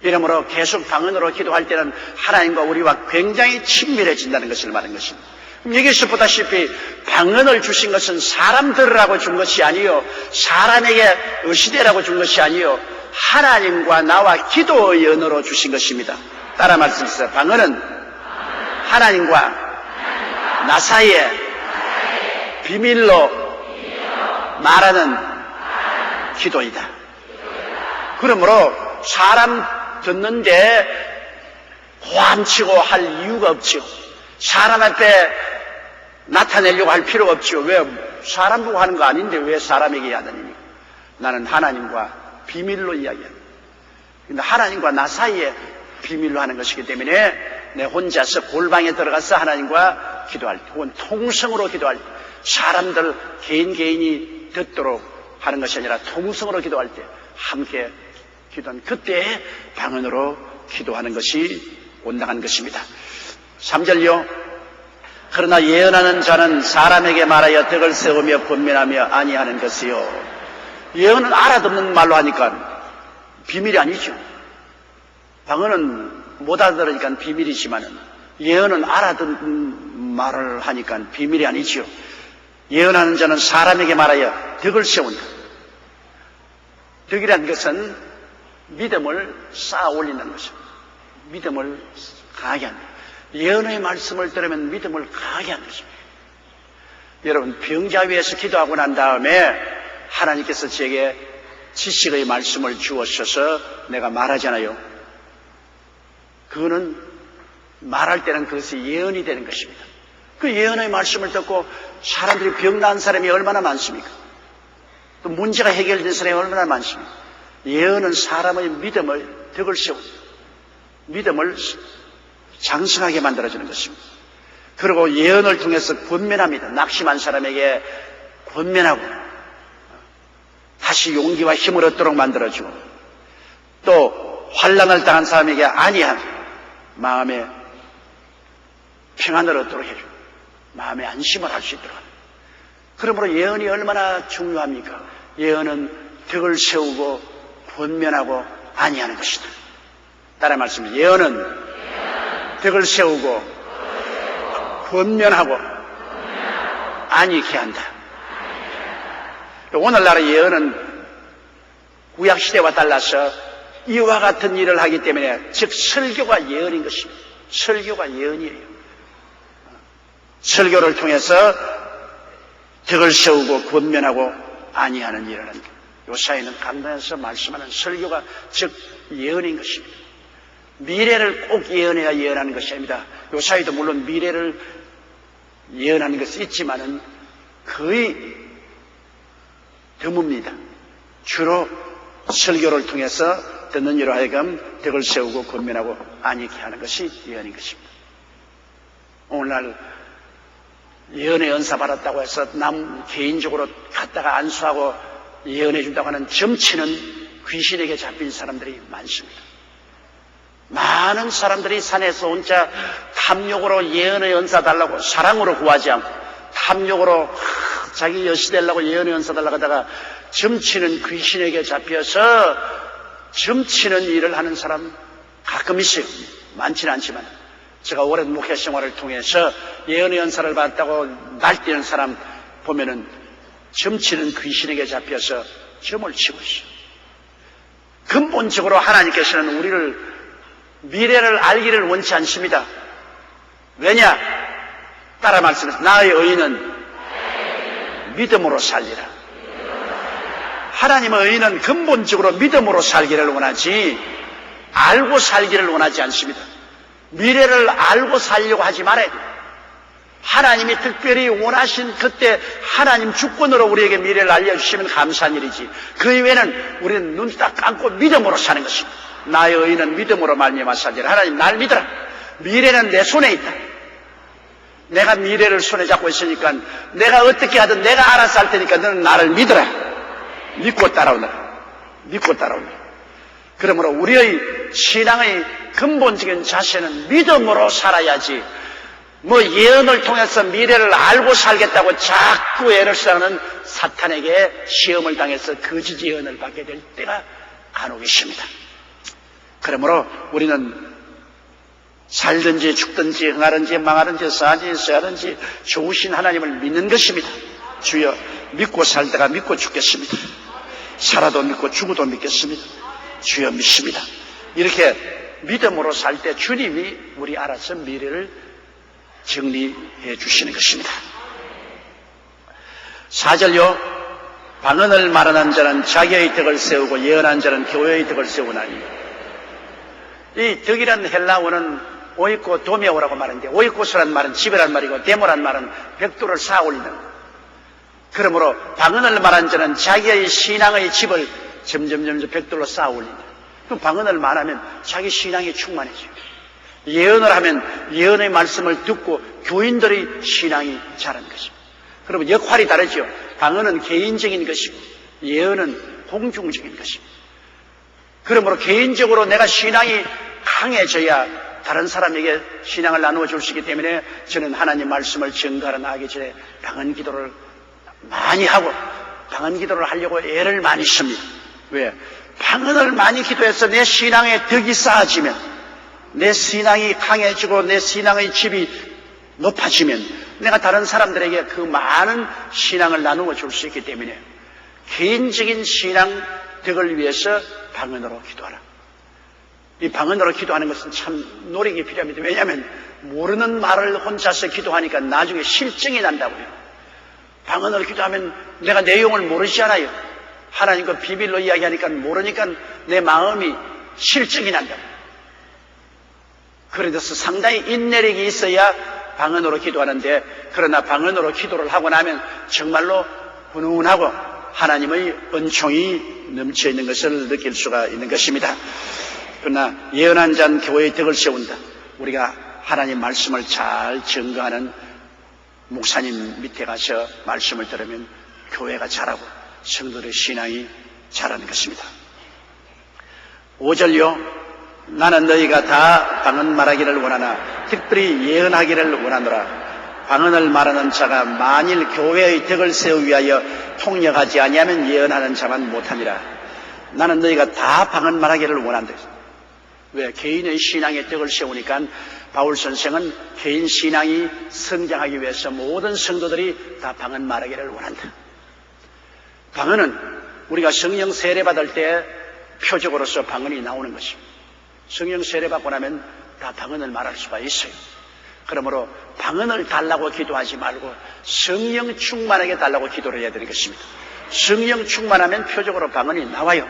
이러므로 계속 방언으로 기도할 때는 하나님과 우리와 굉장히 친밀해진다는 것을 말하는 것입니다. 여기서 보다시피 방언을 주신 것은 사람 들으라고 준 것이 아니요, 사람에게 의시되라고 준 것이 아니요, 하나님과 나와 기도의 언어로 주신 것입니다. 따라 말씀하세요. 방언은 하나님과 나 사이에 비밀로 말하는 기도이다. 그러므로 사람 듣는데 호함치고 할 이유가 없죠. 사람 앞에 나타내려고 할 필요가 없죠. 왜? 사람 보고 하는 거 아닌데 왜 사람에게 하느니까? 나는 하나님과 비밀로 이야기합니다. 근데 하나님과 나 사이에 비밀로 하는 것이기 때문에 내 혼자서 골방에 들어가서 하나님과 기도할 때 혹은 통성으로 기도할 때 사람들 개인이 듣도록 하는 것이 아니라 통성으로 기도할 때 함께 기도한 그때에 방언으로 기도하는 것이 온당한 것입니다. 3절요. 그러나 예언하는 자는 사람에게 말하여 덕을 세우며 권면하며 아니하는 것이요. 예언은 알아듣는 말로 하니까 비밀이 아니죠. 방언은 못 알아들으니까 비밀이지만 예언은 알아듣는 말을 하니까 비밀이 아니죠. 예언하는 자는 사람에게 말하여 덕을 세운다. 덕이라는 것은 믿음을 쌓아 올리는 것입니다. 믿음을 강하게 한다. 예언의 말씀을 들으면 믿음을 강하게 하는 것입니다. 여러분, 병자 위에서 기도하고 난 다음에 하나님께서 제게 지식의 말씀을 주어셔서 내가 말하잖아요. 그거는 말할 때는 그것이 예언이 되는 것입니다. 그 예언의 말씀을 듣고 사람들이 병 나은 사람이 얼마나 많습니까? 또 문제가 해결된 사람이 얼마나 많습니까? 예언은 사람의 믿음을 덕을 세운다. 믿음을 장성하게 만들어주는 것입니다. 그리고 예언을 통해서 권면합니다. 낙심한 사람에게 권면하고 다시 용기와 힘을 얻도록 만들어주고 또 환난을 당한 사람에게 안위한 마음에 평안을 얻도록 해주고 마음에 안심을 할 수 있도록 합니다. 그러므로 예언이 얼마나 중요합니까? 예언은 덕을 세우고 권면하고 안위하는 것이다. 따라 말씀입니다. 예언은 덕을 세우고 권면하고 안위케 한다. 오늘날의 예언은 구약시대와 달라서 이와 같은 일을 하기 때문에 즉 설교가 예언인 것입니다. 설교가 예언이에요. 설교를 통해서 덕을 세우고 권면하고 안위하는 일을 합니다. 요사이는 감당해서 말씀하는 설교가 즉 예언인 것입니다. 미래를 꼭 예언해야 예언하는 것이 아닙니다. 요사이도 물론 미래를 예언하는 것이 있지만은 거의 드뭅니다. 주로 설교를 통해서 듣는 이로 하여금 덕을 세우고 권면하고 안위케 하는 것이 예언인 것입니다. 오늘날 예언의 은사 받았다고 해서 남 개인적으로 갖다가 안수하고 예언해 준다고 하는 점치는 귀신에게 잡힌 사람들이 많습니다. 많은 사람들이 산에서 혼자 탐욕으로 예언의 은사 달라고 사랑으로 구하지 않고 탐욕으로 자기 여시 되려고 예언의 은사 달라고 하다가 점치는 귀신에게 잡혀서 점치는 일을 하는 사람 가끔 있어요. 많지는 않지만 제가 오랜 목회 생활을 통해서 예언의 은사를 받았다고 날뛰는 사람 보면은 점치는 귀신에게 잡혀서 점을 치고 있어요. 근본적으로 하나님께서는 우리를 미래를 알기를 원치 않습니다. 왜냐? 따라 말씀해서 나의 의인은 믿음으로 살리라. 하나님의 의인은 근본적으로 믿음으로 살기를 원하지 알고 살기를 원하지 않습니다. 미래를 알고 살려고 하지 말아야 돼요. 하나님이 특별히 원하신 그때 하나님 주권으로 우리에게 미래를 알려주시면 감사한 일이지 그 이외에는 우리는 눈 딱 감고 믿음으로 사는 것입니다. 나의 의인은 믿음으로 말미암아 살리라. 하나님 날 믿어라. 미래는 내 손에 있다. 내가 미래를 손에 잡고 있으니까 내가 어떻게 하든 내가 알아서 할 테니까 너는 나를 믿어라. 믿고 따라오너라. 믿고 따라오너라. 그러므로 우리의 신앙의 근본적인 자세는 믿음으로 살아야지 뭐 예언을 통해서 미래를 알고 살겠다고 자꾸 애를 쓰는 사탄에게 시험을 당해서 거짓 예언을 받게 될 때가 간혹 있습니다. 그러므로 우리는 살든지 죽든지 흥하든지 망하든지 싸든지 써야든지 좋으신 하나님을 믿는 것입니다. 주여 믿고 살다가 믿고 죽겠습니다. 살아도 믿고 죽어도 믿겠습니다. 주여 믿습니다. 이렇게 믿음으로 살 때 주님이 우리 알아서 미래를 정리해 주시는 것입니다. 4절요. 방언을 말하는 자는 자기의 덕을 세우고 예언한 자는 교회의 덕을 세우나니. 이 덕이라는 헬라어는 오이코 도메오라고 말하는데 오이코스란 말은 집이란 말이고 데모란 말은 벽돌을 쌓아 올리는 것. 그러므로 방언을 말하는 자는 자기의 신앙의 집을 점점 벽돌로 쌓아 올린다. 그럼 방언을 말하면 자기 신앙이 충만해져요. 예언을 하면 예언의 말씀을 듣고 교인들의 신앙이 자라는 것입니다. 그러면 역할이 다르죠. 방언은 개인적인 것이고 예언은 공중적인 것입니다. 그러므로 개인적으로 내가 신앙이 강해져야 다른 사람에게 신앙을 나누어 줄 수 있기 때문에 저는 하나님 말씀을 증거하러 나가기 전에 방언 기도를 많이 하고 방언 기도를 하려고 애를 많이 씁니다. 왜? 방언을 많이 기도해서 내 신앙의 덕이 쌓아지면, 내 신앙이 강해지고 내 신앙의 집이 높아지면 내가 다른 사람들에게 그 많은 신앙을 나누어 줄 수 있기 때문에 개인적인 신앙 덕을 위해서 방언으로 기도하라. 이 방언으로 기도하는 것은 참 노력이 필요합니다. 왜냐하면 모르는 말을 혼자서 기도하니까 나중에 실증이 난다고요. 방언으로 기도하면 내가 내용을 모르잖아요. 하나님과 비밀로 이야기하니까 모르니까 내 마음이 실증이 난다고. 그래서 상당히 인내력이 있어야 방언으로 기도하는데, 그러나 방언으로 기도를 하고 나면 정말로 훈훈하고 하나님의 은총이 넘쳐있는 것을 느낄 수가 있는 것입니다. 그러나 예언한 자는 교회의 덕을 세운다. 우리가 하나님 말씀을 잘 증거하는 목사님 밑에 가서 말씀을 들으면 교회가 자라고 성도들의 신앙이 자라는 것입니다. 5절요. 나는 너희가 다 방언 말하기를 원하나 특별히 예언하기를 원하노라. 방언을 말하는 자가 만일 교회의 덕을 세우기 위하여 통역하지 아니하면 예언하는 자만 못하니라. 나는 너희가 다 방언 말하기를 원한다. 왜? 개인의 신앙의 덕을 세우니까 바울 선생은 개인 신앙이 성장하기 위해서 모든 성도들이 다 방언 말하기를 원한다. 방언은 우리가 성령 세례 받을 때 표적으로서 방언이 나오는 것입니다. 성령 세례 받고 나면 다 방언을 말할 수가 있어요. 그러므로 방언을 달라고 기도하지 말고 성령 충만하게 달라고 기도를 해야 되는 것입니다. 성령 충만하면 표적으로 방언이 나와요.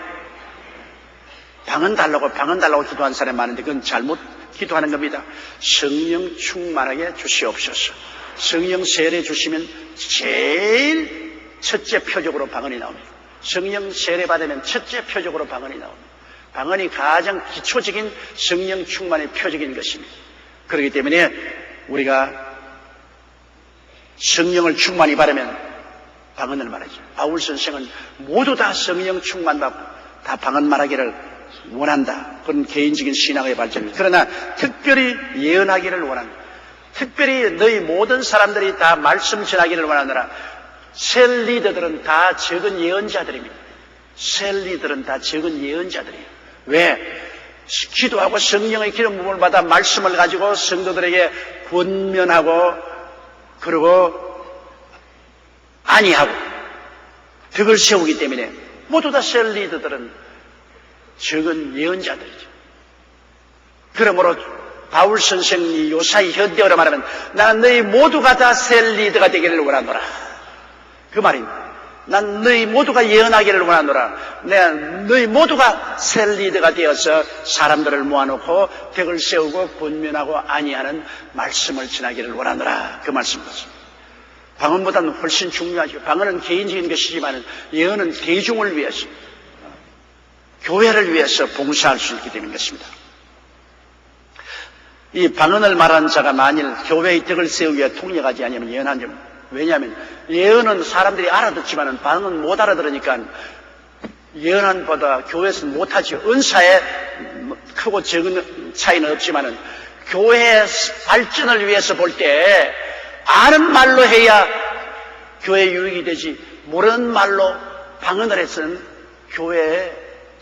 방언 달라고 기도한 사람이 많은데 그건 잘못 기도하는 겁니다. 성령 충만하게 주시옵소서. 성령 세례 주시면 제일 첫째 표적으로 방언이 나옵니다. 성령 세례 받으면 첫째 표적으로 방언이 나옵니다. 방언이 가장 기초적인 성령 충만의 표적인 것입니다. 그렇기 때문에 우리가 성령을 충만히 받으면 방언을 말하죠. 바울 선생은 모두 다 성령 충만받고 다 방언 말하기를 원한다. 그런 개인적인 신앙의 발전입니다. 그러나 특별히 예언하기를 원한다. 특별히 너희 모든 사람들이 다 말씀 전하기를 원하노라. 셀 리더들은 다 적은 예언자들입니다. 셀 리더들은 다 적은 예언자들이에요. 왜? 기도하고 성령의 기름 부음을 받아 말씀을 가지고 성도들에게 권면하고 그리고 안위하고 덕을 세우기 때문에 모두 다 셀 리더들은 적은 예언자들이죠. 그러므로 바울 선생이 요사이 현대어로 말하면 나는 너희 모두가 다 셀 리더가 되기를 원하노라. 그 말입니다. 난 너희 모두가 예언하기를 원하노라. 내가 너희 모두가 셀 리더가 되어서 사람들을 모아놓고 덕을 세우고 권면하고 안위하는 말씀을 전하기를 원하노라. 그 말씀입니다. 방언보다는 훨씬 중요하죠. 방언은 개인적인 것이지만 예언은 대중을 위해서, 교회를 위해서 봉사할 수 있기 때문인 것입니다. 이 방언을 말하는 자가 만일 교회의 덕을 세우기 위해 통역하지 아니하면 예언한 점. 왜냐하면 예언은 사람들이 알아듣지만 방언은 못 알아들으니까 예언한 보다 교회에서는 못하죠. 은사에 크고 적은 차이는 없지만 교회의 발전을 위해서 볼 때 아는 말로 해야 교회 유익이 되지 모르는 말로 방언을 해서는 교회에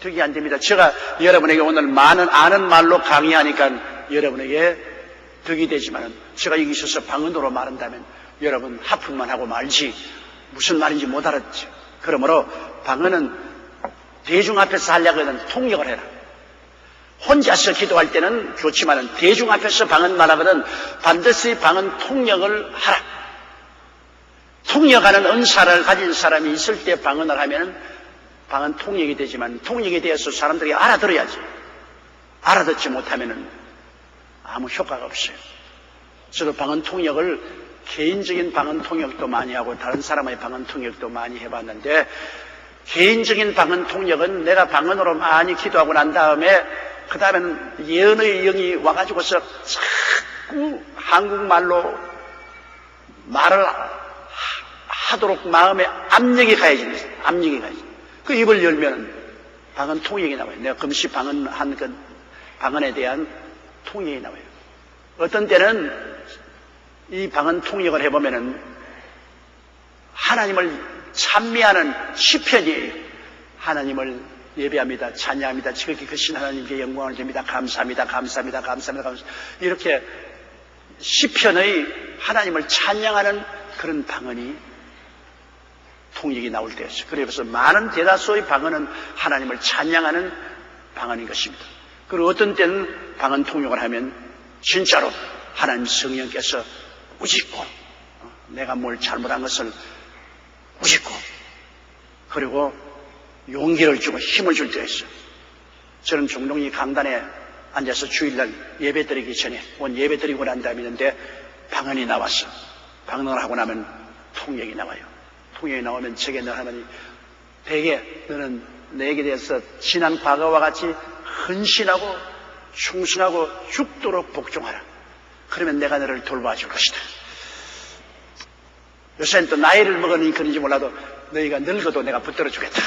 득이 안 됩니다. 제가 여러분에게 오늘 많은 아는 말로 강의하니까 여러분에게 득이 되지만 제가 여기 있어서 방언으로 말한다면 여러분 하품만 하고 말지 무슨 말인지 못 알았죠. 그러므로 방언은 대중 앞에서 하려고 하면 통역을 해라. 혼자서 기도할 때는 좋지만 대중 앞에서 방언 말하거든 반드시 방언 통역을 하라. 통역하는 은사를 가진 사람이 있을 때 방언을 하면 방언 통역이 되지만 통역이 되어서 사람들이 알아들어야지. 알아듣지 못하면 아무 효과가 없어요. 저도 방언 통역을 개인적인 방언 통역도 많이 하고 다른 사람의 방언 통역도 많이 해봤는데 개인적인 방언 통역은 내가 방언으로 많이 기도하고 난 다음에 그 다음에는 예언의 영이 와가지고서 자꾸 한국말로 말을 하도록 마음에 압력이 가해집니다. 압력이 가해집니다. 그 입을 열면 방언 통역이 나와요. 내가 금시 방언한 그 방언에 대한 통역이 나와요. 어떤 때는 이 방언 통역을 해보면은 하나님을 찬미하는 시편이에요. 하나님을 예배합니다. 찬양합니다. 지극히 크신 하나님께 영광을 드립니다. 감사합니다. 감사합니다. 감사합니다. 감사합니다. 이렇게 시편의 하나님을 찬양하는 그런 방언이 통역이 나올 때였어요. 그래서 많은 대다수의 방언은 하나님을 찬양하는 방언인 것입니다. 그리고 어떤 때는 방언 통역을 하면 진짜로 하나님 성령께서 꾸짖고 내가 뭘 잘못한 것을 꾸짖고 그리고 용기를 주고 힘을 줄 때가 있어요. 저는 종종 이 강단에 앉아서 주일날 예배 드리기 전에 예배 드리고 난 다음에 있는데 방언이 나왔어. 방언을 하고 나면 통역이 나와요. 통역이 나오면 제게 늘 하나님 대개 너는 내게 대해서 지난 과거와 같이 헌신하고 충성하고 죽도록 복종하라. 그러면 내가 너를 돌봐줄 것이다. 요새는 또 나이를 먹으니 그런지 몰라도 너희가 늙어도 내가 붙들어 주겠다.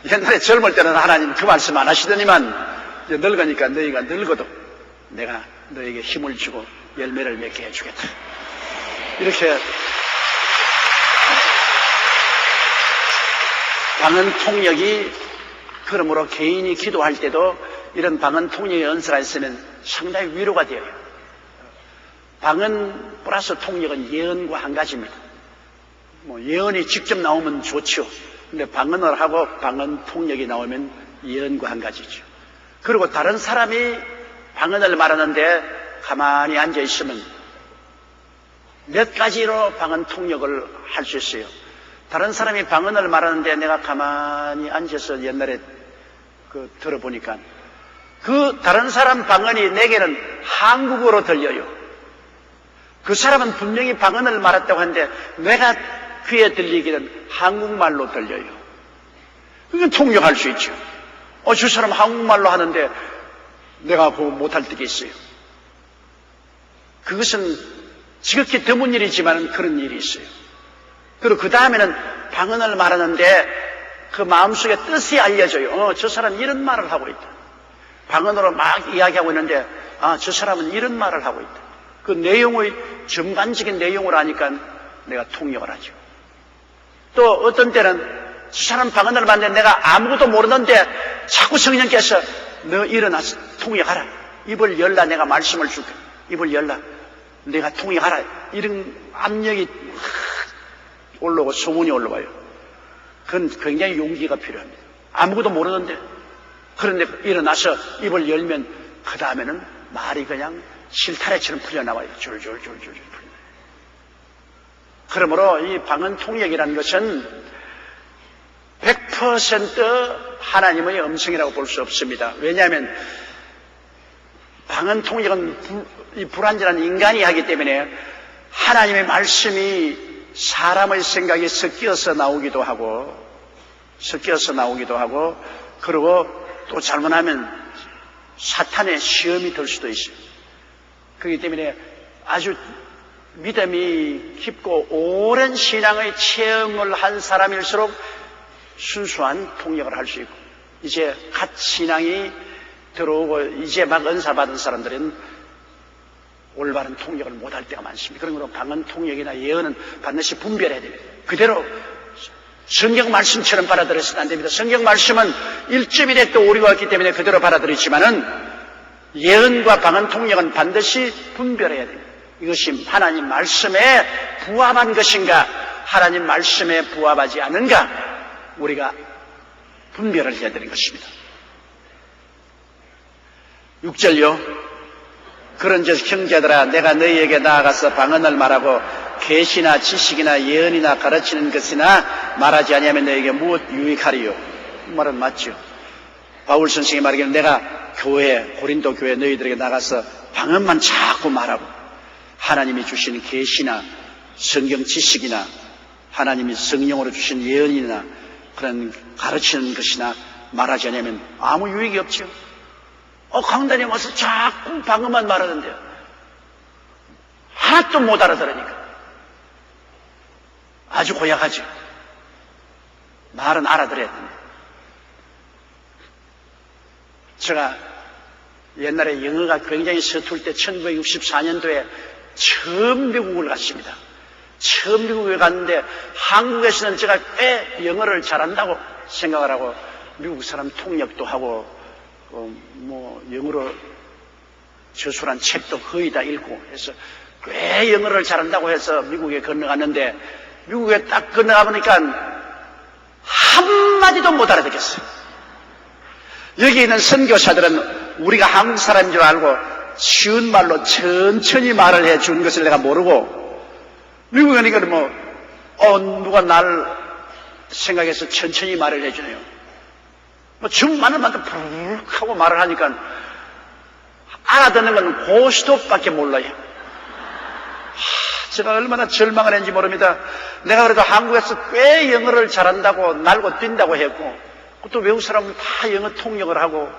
옛날에 젊을 때는 하나님 그 말씀 안 하시더니만 이제 늙으니까 너희가 늙어도 내가 너에게 힘을 주고 열매를 맺게 해주겠다. 이렇게 방언 통역이 그러므로 개인이 기도할 때도 이런 방언 통역의 은사가 있으면 상당히 위로가 되어요. 방언 플러스 통역은 예언과 한 가지입니다. 예언이 직접 나오면 좋죠. 근데 방언을 하고 방언 통역이 나오면 예언과 한 가지죠. 그리고 다른 사람이 방언을 말하는데 가만히 앉아 있으면 몇 가지로 방언 통역을 할 수 있어요. 다른 사람이 방언을 말하는데 내가 가만히 앉아서 옛날에 들어보니까 그 다른 사람 방언이 내게는 한국어로 들려요. 그 사람은 분명히 방언을 말했다고 하는데 내가 귀에 들리기는 한국말로 들려요. 그건 통역할 수 있죠. 저 사람 한국말로 하는데 내가 그거 못할 때가 있어요. 그것은 지극히 드문 일이지만 그런 일이 있어요. 그리고 그 다음에는 방언을 말하는데 그 마음속에 뜻이 알려져요. 저 사람은 이런 말을 하고 있다. 방언으로 막 이야기하고 있는데 저 사람은 이런 말을 하고 있다. 그 내용의 전반적인 내용을 아니까 내가 통역을 하죠. 또 어떤 때는 저 사람 방언을 말하는데 내가 아무것도 모르는데 자꾸 성령께서 너 일어나서 통역하라. 입을 열라. 내가 말씀을 줄게. 입을 열라. 내가 통역하라. 이런 압력이 올라오고 소문이 올라와요. 그건 굉장히 용기가 필요합니다. 아무것도 모르는데 그런데 일어나서 입을 열면 그 다음에는 말이 그냥 실타래처럼 풀려나와요. 줄줄줄줄 풀려나와요. 그러므로 이 방언 통역이라는 것은 100% 하나님의 음성이라고 볼 수 없습니다. 왜냐하면 방언 통역은 이 불완전한 인간이 하기 때문에 하나님의 말씀이 사람의 생각이 섞여서 나오기도 하고 그리고 또 잘못하면 사탄의 시험이 될 수도 있어요. 그렇기 때문에 아주 믿음이 깊고 오랜 신앙의 체험을 한 사람일수록 순수한 통역을 할 수 있고 이제 갓 신앙이 들어오고 이제 막 은사 받은 사람들은 올바른 통역을 못할 때가 많습니다. 그러므로 방언 통역이나 예언은 반드시 분별해야 됩니다. 그대로 성경 말씀처럼 받아들여서는 안 됩니다. 성경 말씀은 1.1에 또 오류가 있기 때문에 그대로 받아들이지만은 예언과 방언 통역은 반드시 분별해야 됩니다. 이것이 하나님 말씀에 부합한 것인가 하나님 말씀에 부합하지 않은가 우리가 분별을 해야 되는 것입니다. 6절요. 그런즉 형제들아 내가 너희에게 나아가서 방언을 말하고 계시나 지식이나 예언이나 가르치는 것이나 말하지 아니하면 너희에게 무엇 유익하리요? 이 말은 맞죠. 바울 선생이 말하기를 내가 고린도 교회 너희들에게 나가서 방언만 자꾸 말하고 하나님이 주신 계시나 성경 지식이나 하나님이 성령으로 주신 예언이나 그런 가르치는 것이나 말하지 않으면 아무 유익이 없죠. 강단에 와서 자꾸 방언만 말하는데요. 하나도 못 알아들으니까. 아주 고약하죠. 말은 알아들어야 됩니다. 제가 옛날에 영어가 굉장히 서툴 때 1964년도에 처음 미국을 갔습니다. 처음 미국에 갔는데 한국에서는 제가 꽤 영어를 잘한다고 생각을 하고 미국 사람 통역도 하고 영어로 저술한 책도 거의 다 읽고 해서 꽤 영어를 잘한다고 해서 미국에 건너갔는데 미국에 딱 건너가 보니까 한마디도 못 알아듣겠어요. 여기 있는 선교사들은 우리가 한국 사람인 줄 알고 쉬운 말로 천천히 말을 해준 것을 내가 모르고 미국에 가니까 누가 날 생각해서 천천히 말을 해주네요. 정말 많은 푸르륵 하고 말을 하니까 알아듣는 건 고스톱밖에 몰라요. 제가 얼마나 절망을 했는지 모릅니다. 내가 그래도 한국에서 꽤 영어를 잘한다고 날고 뛴다고 했고 또 외국 사람은 다 영어 통역을 하고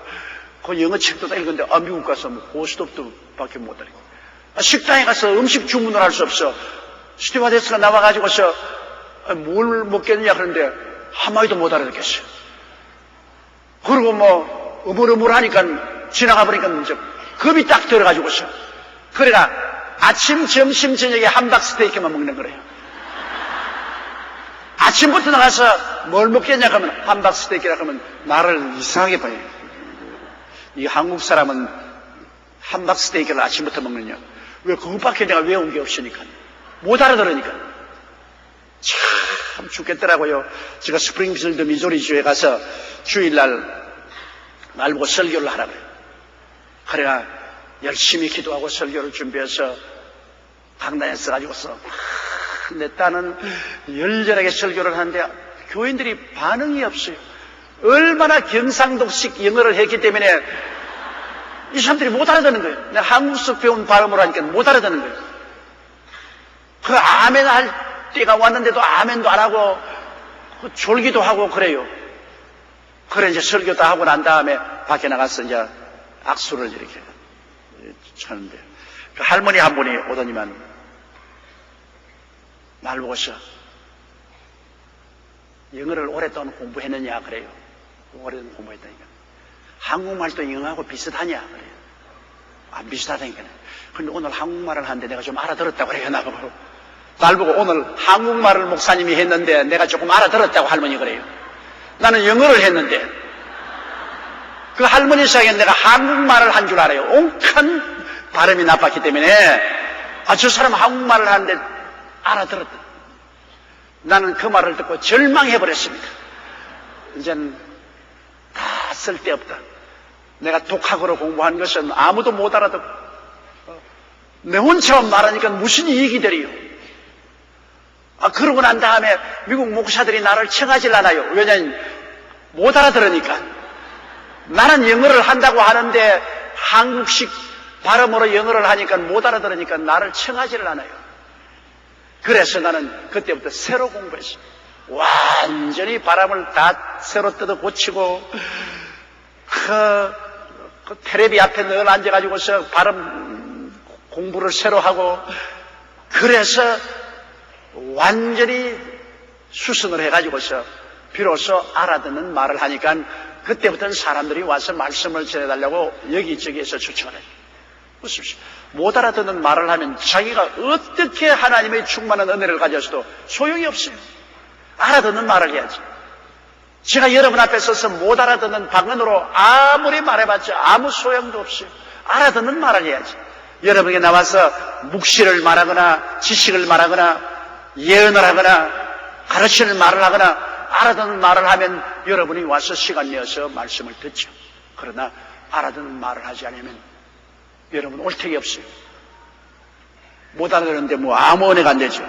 그 영어 책도 다 읽었는데 미국 가서 고스톱도 밖에 못 알고 식당에 가서 음식 주문을 할 수 없어. 스튜어디스가 나와가지고서 뭘 먹겠느냐 그러는데 한마디도 못 알아듣겠어요. 그리고 어물어물하니까 지나가 보니까 이제 겁이 딱 들어가지고서 그래가 아침, 점심, 저녁에 함박 스테이크만 먹는 거래요. 아침부터 나가서 뭘 먹겠냐 그러면 함박 스테이크라 그러면 나를 이상하게 봐요. 이 한국 사람은 함박 스테이크를 아침부터 먹느냐? 왜 그것밖에 내가 외운 게 없으니까. 못 알아들으니까. 참 죽겠더라고요. 제가 스프링필드 미조리주에 가서 주일날 날보고 설교를 하라고요. 그래가 열심히 기도하고 설교를 준비해서 강단에 써가지고서 내 딸은 열렬하게 설교를 하는데 교인들이 반응이 없어요. 얼마나 경상도식 영어를 했기 때문에 이 사람들이 못 알아듣는 거예요. 내가 한국서 배운 발음으로 하니까 못 알아듣는 거예요. 그 아멘 할 때가 왔는데도 아멘도 안 하고 졸기도 하고 그래요. 그래 이제 설교 다 하고 난 다음에 밖에 나가서 이제 악수를 이렇게 하는데 그 할머니 한 분이 오더니만 날 보고서 영어를 오랫동안 공부했느냐 그래요. 오랫동안 공부했다니까. 한국말도 영어하고 비슷하냐 그래요. 안 비슷하다니까. 근데 오늘 한국말을 하는데 내가 좀 알아들었다고 그래요. 나보고. 날 보고 오늘 한국말을 목사님이 했는데 내가 조금 알아들었다고 할머니 그래요. 나는 영어를 했는데 그 할머니 생각에 내가 한국말을 한 줄 알아요. 옹칸 발음이 나빴기 때문에 저 사람 한국말을 하는데 알아들었다. 나는 그 말을 듣고 절망해버렸습니다. 이젠 다 쓸데없다. 내가 독학으로 공부한 것은 아무도 못 알아듣고 내 혼자만 말하니까 무슨 이익이 되리요. 그러고 난 다음에 미국 목사들이 나를 청하질 않아요. 왜냐하면 못 알아들으니까. 나는 영어를 한다고 하는데 한국식 발음으로 영어를 하니까 못 알아들으니까 나를 청하지를 않아요. 그래서 나는 그때부터 새로 공부했어요. 완전히 바람을 다 새로 뜯어 고치고 그 테레비 앞에 늘 앉아가지고서 발음 공부를 새로 하고 그래서 완전히 수승을 해가지고서 비로소 알아듣는 말을 하니까 그때부터는 사람들이 와서 말씀을 전해달라고 여기저기에서 초청을 해요. 보십시오. 못 알아듣는 말을 하면 자기가 어떻게 하나님의 충만한 은혜를 가졌어도 소용이 없어요. 알아듣는 말을 해야지. 제가 여러분 앞에 서서 못 알아듣는 방언으로 아무리 말해봤자 아무 소용도 없어요. 알아듣는 말을 해야지. 여러분에게 나와서 묵시를 말하거나 지식을 말하거나 예언을 하거나 가르치는 말을 하거나 알아듣는 말을 하면 여러분이 와서 시간 내어서 말씀을 듣죠. 그러나 알아듣는 말을 하지 않으면 여러분 올 택이 없어요. 못 알아듣는데 아무 은혜가 안 되죠.